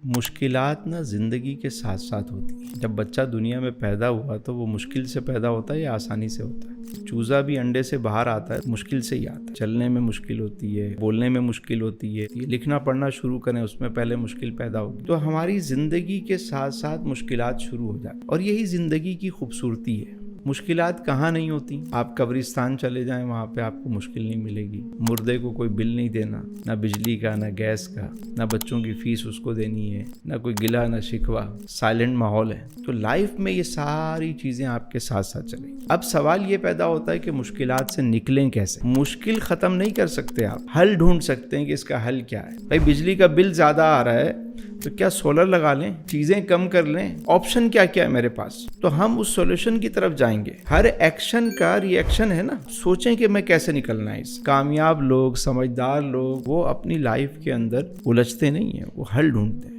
मुश्किलात ना ज़िंदगी के साथ साथ होती हैं। जब बच्चा दुनिया में पैदा हुआ तो वो मुश्किल से पैदा होता है या आसानी से होता है? चूज़ा भी अंडे से बाहर आता है, मुश्किल से ही आता है। चलने में मुश्किल होती है, बोलने में मुश्किल होती है, लिखना पढ़ना शुरू करें उसमें पहले मुश्किल पैदा होगी। तो हमारी ज़िंदगी के साथ साथ मुश्किलात शुरू हो जाती और यही ज़िंदगी की खूबसूरती है। मुश्किलात कहाँ नहीं होती? आप कब्रिस्तान चले जाएं, वहाँ पे आपको मुश्किल नहीं मिलेगी। मुर्दे को कोई बिल नहीं देना, ना बिजली का, ना गैस का, ना बच्चों की फीस उसको देनी है, ना कोई गिला ना शिकवा, साइलेंट माहौल है। तो लाइफ में ये सारी चीज़ें आपके साथ साथ चलेंगी। अब सवाल ये पैदा होता है कि मुश्किलात से निकलें कैसे? मुश्किल ख़त्म नहीं कर सकते आप, हल ढूंढ सकते हैं कि इसका हल क्या है। भाई बिजली का बिल ज़्यादा आ रहा है तो क्या सोलर लगा लें, चीजें कम कर लें, ऑप्शन क्या क्या है मेरे पास, तो हम उस सॉल्यूशन की तरफ जाएंगे। हर एक्शन का रिएक्शन है ना, सोचें कि मैं कैसे निकलना है इस। कामयाब लोग, समझदार लोग, वो अपनी लाइफ के अंदर उलझते नहीं है, वो हल ढूंढते हैं।